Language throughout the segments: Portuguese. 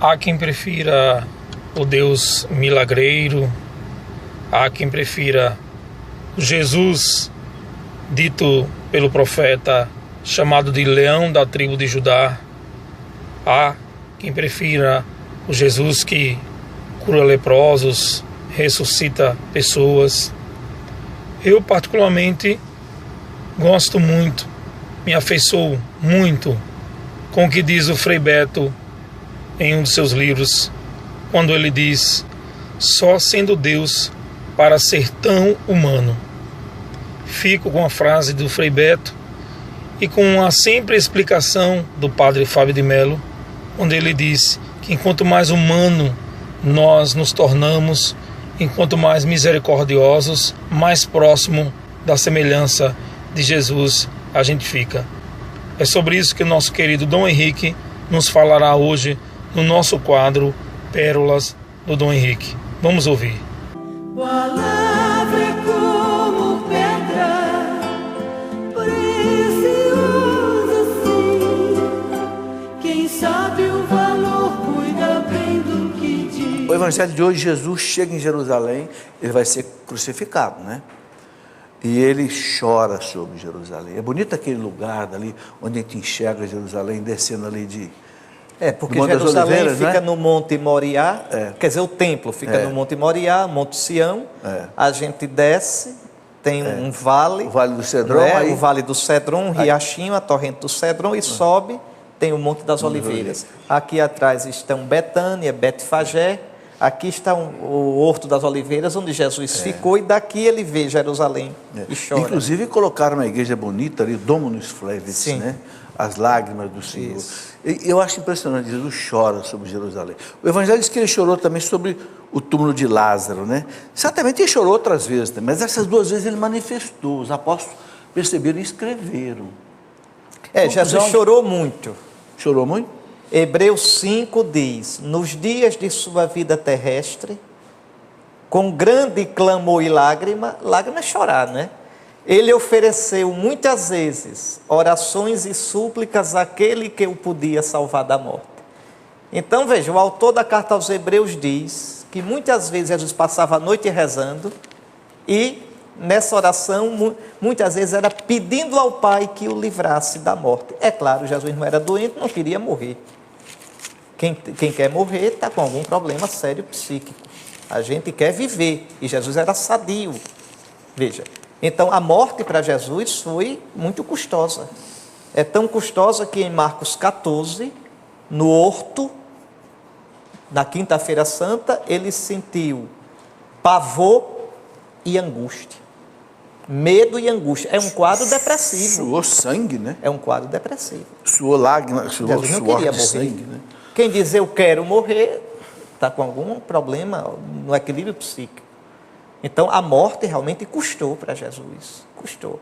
Há quem prefira o Deus milagreiro, há quem prefira o Jesus dito pelo profeta, chamado de leão da tribo de Judá. Há quem prefira o Jesus que cura leprosos, ressuscita pessoas. Eu particularmente gosto muito, me afeiçoo muito com o que diz o Frei Beto em um dos seus livros, quando ele diz: só sendo Deus para ser tão humano. Fico com a frase do Frei Beto e com a sempre explicação do Padre Fábio de Mello, onde ele diz que enquanto mais humano nós nos tornamos, enquanto mais misericordiosos, mais próximo da semelhança de Jesus a gente fica. É sobre isso que o nosso querido Dom Henrique nos falará hoje no nosso quadro Pérolas do Dom Henrique. Vamos ouvir. Palavra é como pedra preciosa, sim. Quem sabe o valor cuida bem do que diz. O evangelho de hoje, Jesus chega em Jerusalém, ele vai ser crucificado, né? E ele chora sobre Jerusalém. É bonito aquele lugar dali, onde a gente enxerga Jerusalém descendo ali de... porque Jerusalém fica no Monte Moriá, quer dizer, o templo fica no Monte Moriá, Monte Sião, a gente desce, tem um vale, o Vale do Cedron, o Vale do Cedron, um riachinho, a torrente do Cedron, e sobe, tem o Monte das Oliveiras. Aqui atrás estão Betânia, Betfagé, aqui está o Horto das Oliveiras, onde Jesus ficou, e daqui ele vê Jerusalém e chora. Inclusive colocaram uma igreja bonita ali, Dominus Flevit, né? As lágrimas do Senhor. Eu acho impressionante, Jesus chora sobre Jerusalém. O Evangelho diz que ele chorou também sobre o túmulo de Lázaro, né? Certamente ele chorou outras vezes, mas essas duas vezes ele manifestou, os apóstolos perceberam e escreveram. Jesus chorou muito. Chorou muito? Hebreus 5 diz: nos dias de sua vida terrestre, com grande clamor e lágrima é chorar, né? Ele ofereceu muitas vezes orações e súplicas àquele que o podia salvar da morte. Então veja, o autor da carta aos Hebreus diz que muitas vezes Jesus passava a noite rezando e nessa oração muitas vezes era pedindo ao Pai que o livrasse da morte. É claro, Jesus não era doente, não queria morrer. Quem quer morrer está com algum problema sério psíquico. A gente quer viver e Jesus era sadio. Veja. Então, a morte para Jesus foi muito custosa. É tão custosa que em Marcos 14, no horto, na quinta-feira santa, ele sentiu pavor e angústia. Medo e angústia. É um quadro depressivo. Suou sangue, né? É um quadro depressivo. Suou lágrimas, Jesus não queria morrer. Sangue, né? Quem diz eu quero morrer, está com algum problema no equilíbrio psíquico. Então, a morte realmente custou para Jesus. Custou.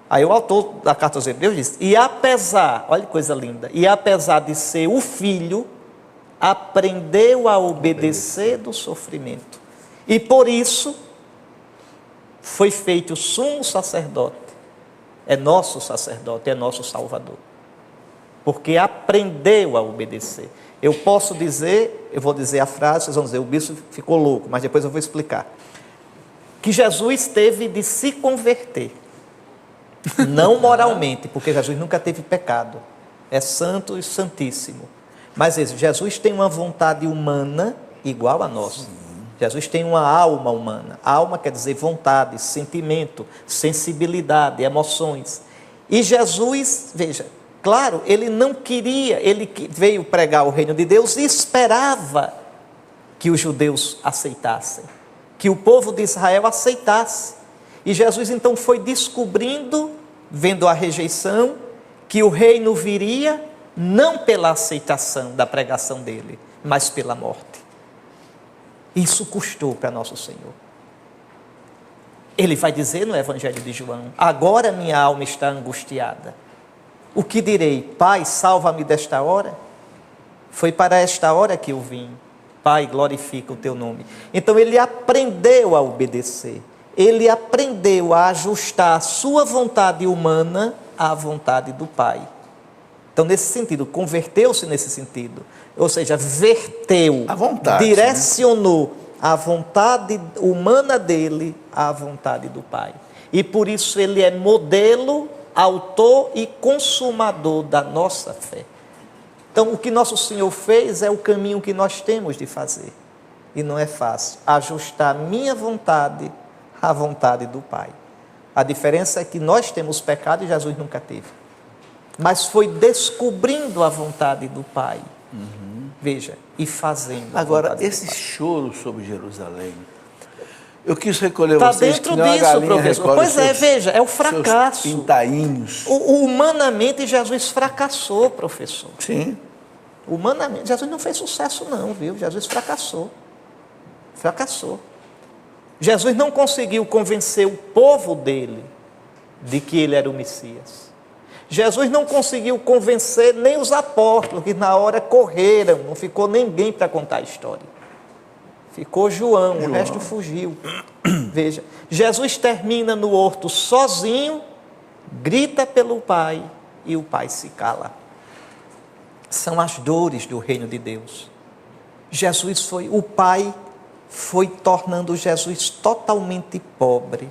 Aí o autor da carta aos Hebreus diz: e apesar, olha que coisa linda, e apesar de ser o filho, aprendeu a obedecer do sofrimento. E por isso, foi feito sumo sacerdote. É nosso sacerdote, é nosso salvador. Porque aprendeu a obedecer. Eu posso dizer, eu vou dizer a frase, vocês vão dizer, o bispo ficou louco, mas depois eu vou explicar. Que Jesus teve de se converter, não moralmente, porque Jesus nunca teve pecado, é santo e santíssimo, mas Jesus tem uma vontade humana igual a nossa. Jesus tem uma alma humana, alma quer dizer vontade, sentimento, sensibilidade, emoções, e Jesus, veja, claro, ele não queria, ele veio pregar o reino de Deus e esperava que os judeus aceitassem, que o povo de Israel aceitasse. E Jesus então foi descobrindo, vendo a rejeição, que o reino viria não pela aceitação da pregação dele, mas pela morte. Isso custou para nosso Senhor. Ele vai dizer no Evangelho de João: agora minha alma está angustiada. O que direi? Pai, salva-me desta hora? Foi para esta hora que eu vim. Pai, glorifica o teu nome. Então ele aprendeu a obedecer. Ele aprendeu a ajustar a sua vontade humana à vontade do Pai. Então, nesse sentido, converteu-se nesse sentido. Ou seja, verteu, a vontade, direcionou a vontade humana dele à vontade do Pai. E por isso ele é modelo, autor e consumador da nossa fé. Então, o que nosso Senhor fez é o caminho que nós temos de fazer. E não é fácil ajustar a minha vontade à vontade do Pai. A diferença é que nós temos pecado e Jesus nunca teve. Mas foi descobrindo a vontade do Pai. Veja, e fazendo. Agora, esse choro sobre Jerusalém, eu quis recolher Está vocês dentro que nem uma disso, galinha professor. recolhe Pois é, seus- veja, é o seus fracasso. pintainhos. Humanamente, Jesus fracassou, professor. Sim. Humanamente, Jesus não fez sucesso não, viu? Jesus fracassou. Fracassou. Jesus não conseguiu convencer o povo dele de que ele era o Messias. Jesus não conseguiu convencer nem os apóstolos, que na hora correram, não ficou ninguém para contar a história. Ficou João, o resto fugiu. Veja, Jesus termina no horto sozinho, grita pelo Pai e o Pai se cala. São as dores do reino de Deus. O Pai foi tornando Jesus totalmente pobre.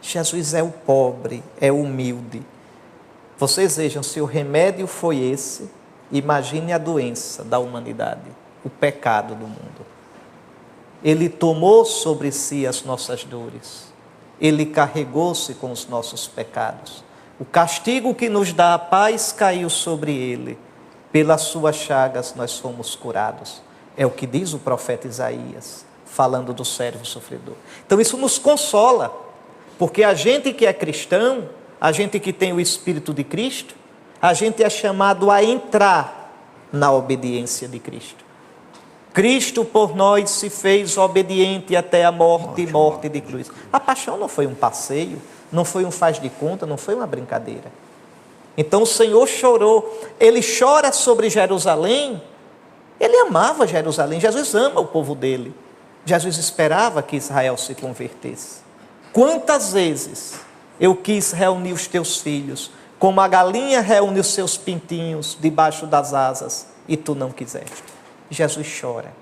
Jesus é o pobre, é humilde. Vocês vejam, se o remédio foi esse, imagine a doença da humanidade, o pecado do mundo. Ele tomou sobre si as nossas dores. Ele carregou-se com os nossos pecados. O castigo que nos dá a paz caiu sobre ele. Pelas suas chagas nós fomos curados. É o que diz o profeta Isaías, falando do servo sofredor. Então isso nos consola, porque a gente que é cristão, a gente que tem o Espírito de Cristo, a gente é chamado a entrar na obediência de Cristo. Cristo por nós se fez obediente até a morte de cruz. A paixão não foi um passeio, não foi um faz de conta, não foi uma brincadeira. Então o Senhor chorou, Ele chora sobre Jerusalém, Ele amava Jerusalém, Jesus ama o povo dele. Jesus esperava que Israel se convertesse. Quantas vezes eu quis reunir os teus filhos, como a galinha reúne os seus pintinhos debaixo das asas, e tu não quiseste. Jesus chora.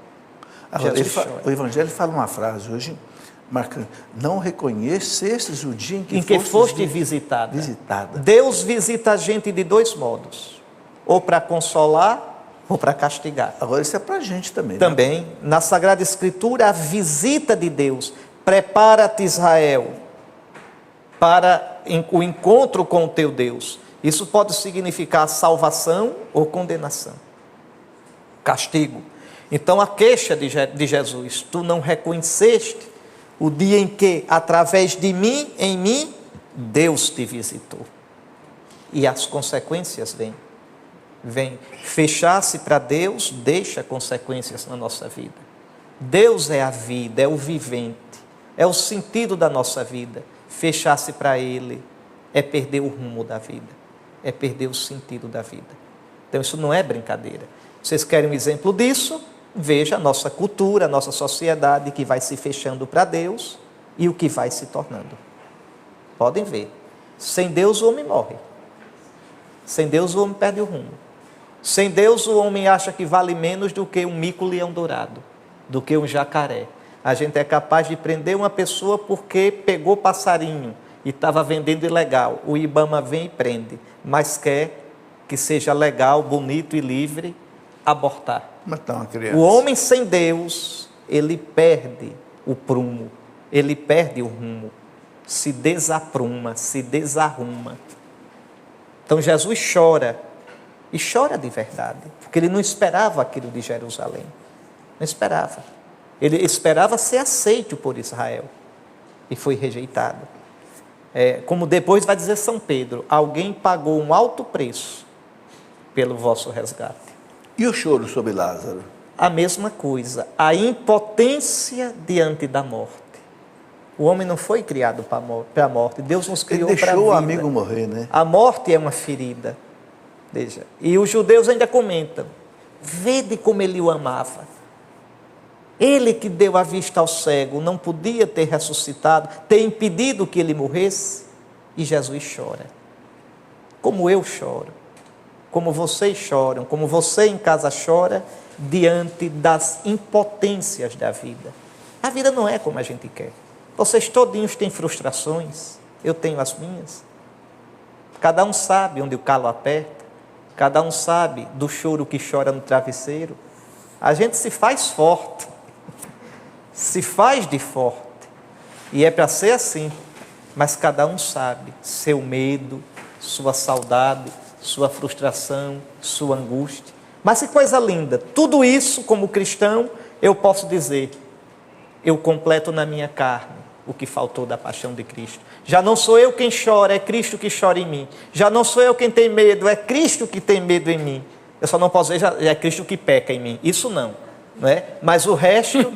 Agora, Jesus chora. o Evangelho fala uma frase hoje, marcando: não reconhecestes o dia Em que foste visitada. Deus visita a gente de dois modos: ou para consolar, ou para castigar. Agora, isso é para a gente também. Também, né? Na Sagrada Escritura, a visita de Deus. Prepara-te, Israel, para o encontro com o teu Deus. Isso pode significar salvação ou condenação. Castigo. Então a queixa de Jesus: tu não reconheceste o dia em que, através de mim, em mim, Deus te visitou. E as consequências vêm. Fechar-se para Deus deixa consequências na nossa vida. Deus é a vida, é o vivente, é o sentido da nossa vida. Fechar-se para Ele é perder o rumo da vida, é perder o sentido da vida. Então isso não é brincadeira. Vocês querem um exemplo disso? Veja a nossa cultura, a nossa sociedade que vai se fechando para Deus e o que vai se tornando. Podem ver. Sem Deus o homem morre. Sem Deus o homem perde o rumo. Sem Deus o homem acha que vale menos do que um mico-leão dourado, do que um jacaré. A gente é capaz de prender uma pessoa porque pegou passarinho e estava vendendo ilegal. O Ibama vem e prende, mas quer que seja legal, bonito e livre abortar. Matar uma criança. O homem sem Deus, ele perde o prumo, ele perde o rumo, se desapruma, se desarruma. Então Jesus chora, e chora de verdade, porque ele não esperava aquilo de Jerusalém, não esperava. Ele esperava ser aceito por Israel, e foi rejeitado. Como depois vai dizer São Pedro: alguém pagou um alto preço pelo vosso resgate. E o choro sobre Lázaro? A mesma coisa, a impotência diante da morte. O homem não foi criado para a morte, Deus nos criou para a vida. Ele deixou o amigo morrer, né? A morte é uma ferida. Veja, e os judeus ainda comentam: vede como ele o amava. Ele que deu a vista ao cego não podia ter ressuscitado, ter impedido que ele morresse? E Jesus chora. Como eu choro. como vocês choram, como você em casa chora, diante das impotências da vida. A vida não é como a gente quer. Vocês todinhos têm frustrações, eu tenho as minhas. Cada um sabe onde o calo aperta, cada um sabe do choro que chora no travesseiro. A gente se faz forte, se faz de forte, e é para ser assim, mas cada um sabe seu medo, sua saudade, sua frustração, sua angústia. Mas que coisa linda, tudo isso como cristão eu posso dizer, eu completo na minha carne o que faltou da paixão de Cristo. Já não sou eu quem chora, é Cristo que chora em mim. Já não sou eu quem tem medo, é Cristo que tem medo em mim. Eu só não posso dizer, já é Cristo que peca em mim. Isso não é? Mas o resto,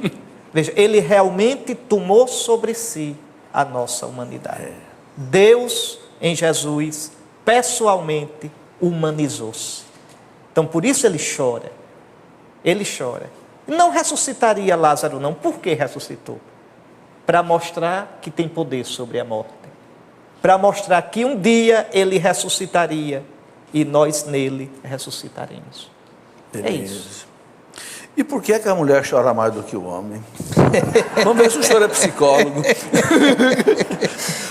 veja, ele realmente tomou sobre si a nossa humanidade. Deus, em Jesus, pessoalmente humanizou-se. Então, por isso ele chora. Ele chora. Não ressuscitaria Lázaro, não. Por que ressuscitou? Para mostrar que tem poder sobre a morte. Para mostrar que um dia ele ressuscitaria e nós nele ressuscitaremos. Beleza. É isso. E por que é que a mulher chora mais do que o homem? Vamos ver se o senhor é psicólogo.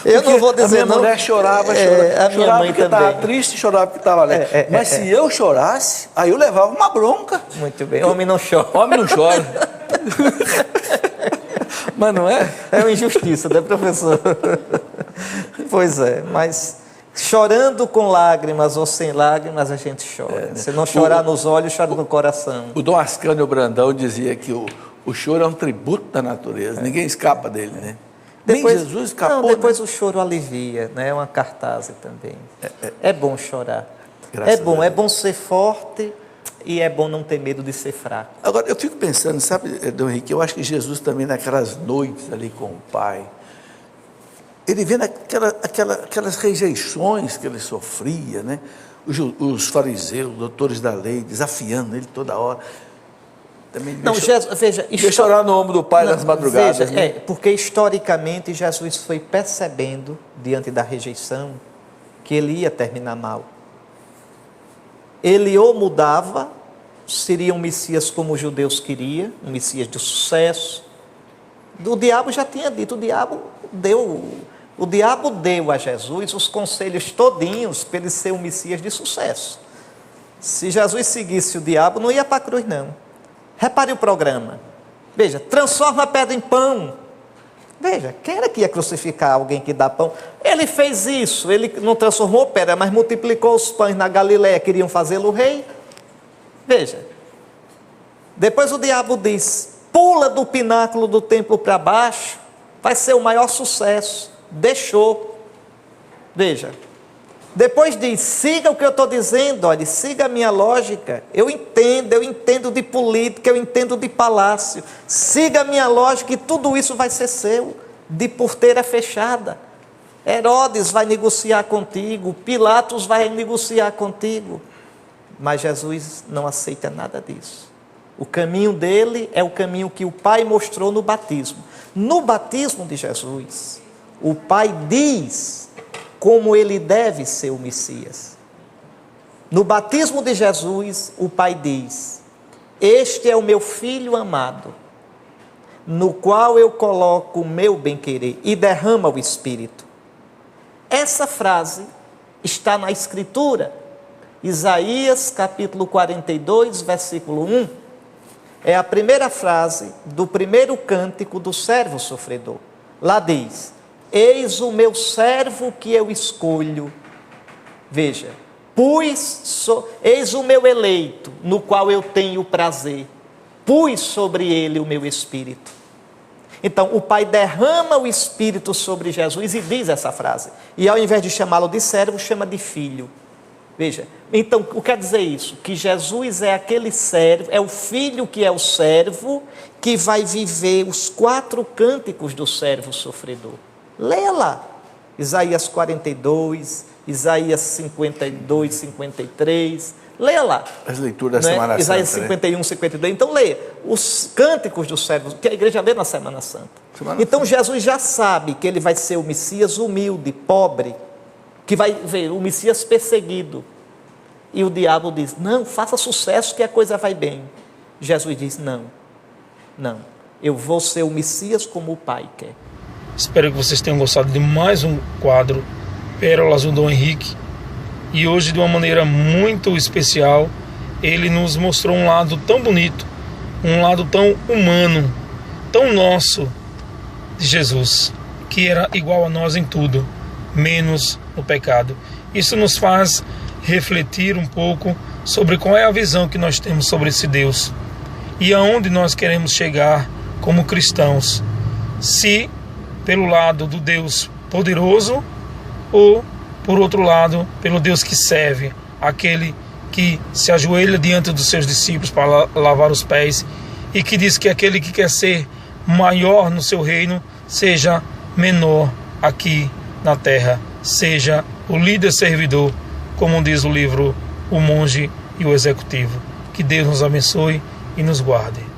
Eu não vou dizer a minha mulher chorava, a minha chorava mãe porque também. estava triste, chorava porque estava alegre. Mas se eu chorasse, aí eu levava uma bronca. Muito bem, homem não chora. Homem não chora. Mas não é? É uma injustiça, né, professor? Pois é, mas chorando com lágrimas ou sem lágrimas, a gente chora. Se não chorar nos olhos, chora no coração. O Dom Ascânio Brandão dizia que o choro é um tributo da natureza, ninguém escapa dele, né? Depois, Nem Jesus escapou. não, depois né? o choro alivia, né? É uma cartaz também. É bom chorar. Graças É bom ser forte e é bom não ter medo de ser fraco. Agora, eu fico pensando, sabe, Dom Henrique, eu acho que Jesus também naquelas noites ali com o Pai, ele vendo aquelas rejeições que ele sofria, né? Os fariseus, doutores da lei, desafiando ele toda hora. Também Não, Jesus, veja... Deixa chorar no ombro do Pai nas madrugadas. Veja, né? porque historicamente Jesus foi percebendo, diante da rejeição, que ele ia terminar mal. Ele ou mudava, seria um Messias como os judeus queriam, um Messias de sucesso. O diabo já tinha dito, o diabo deu a Jesus os conselhos todinhos para ele ser um Messias de sucesso. Se Jesus seguisse o diabo, não ia para a cruz, não. Repare o programa. Veja, transforma a pedra em pão. Veja, quem era que ia crucificar alguém que dá pão? Ele fez isso, ele não transformou pedra, mas multiplicou os pães na Galileia, queriam fazê-lo rei. Veja, depois o diabo diz, pula do pináculo do templo para baixo, vai ser o maior sucesso. Deixou. Veja, depois diz, siga o que eu estou dizendo, olha, siga a minha lógica, eu entendo de política, eu entendo de palácio, siga a minha lógica e tudo isso vai ser seu, de porteira fechada. Herodes vai negociar contigo, Pilatos vai negociar contigo, mas Jesus não aceita nada disso. O caminho dele é o caminho que o Pai mostrou no batismo. No batismo de Jesus, o Pai diz como ele deve ser o Messias. No batismo de Jesus, o Pai diz, este é o meu Filho amado, no qual eu coloco o meu bem-querer, e derrama o Espírito. Essa frase está na Escritura, Isaías capítulo 42, versículo 1, é a primeira frase do primeiro cântico do servo sofredor. Lá diz, eis o meu servo que eu escolho. Veja, eis o meu eleito, no qual eu tenho prazer. Pus sobre ele o meu espírito. Então, o Pai derrama o Espírito sobre Jesus e diz essa frase. E ao invés de chamá-lo de servo, chama de filho. Veja, então, o que quer dizer isso? Que Jesus é aquele servo, é o filho que é o servo, que vai viver os 4 cânticos do servo sofredor. Leia lá, Isaías 42, Isaías 52, 53, leia lá. As leituras da Semana Santa. Isaías 51, 52, então leia os cânticos dos servos, que a igreja lê na Semana Santa. Então Jesus já sabe que ele vai ser o Messias humilde, pobre, que vai ver o Messias perseguido. E o diabo diz, não, faça sucesso que a coisa vai bem. Jesus diz, não, eu vou ser o Messias como o Pai quer. Espero que vocês tenham gostado de mais um quadro Pérolas do Dom Henrique. E hoje, de uma maneira muito especial, ele nos mostrou um lado tão bonito, um lado tão humano, tão nosso de Jesus, que era igual a nós em tudo, menos no pecado. Isso nos faz refletir um pouco sobre qual é a visão que nós temos sobre esse Deus e aonde nós queremos chegar como cristãos, se pelo lado do Deus poderoso ou por outro lado pelo Deus que serve, aquele que se ajoelha diante dos seus discípulos para lavar os pés e que diz que aquele que quer ser maior no seu reino seja menor aqui na terra, seja o líder servidor, como diz o livro O Monge e o Executivo. Que Deus nos abençoe e nos guarde.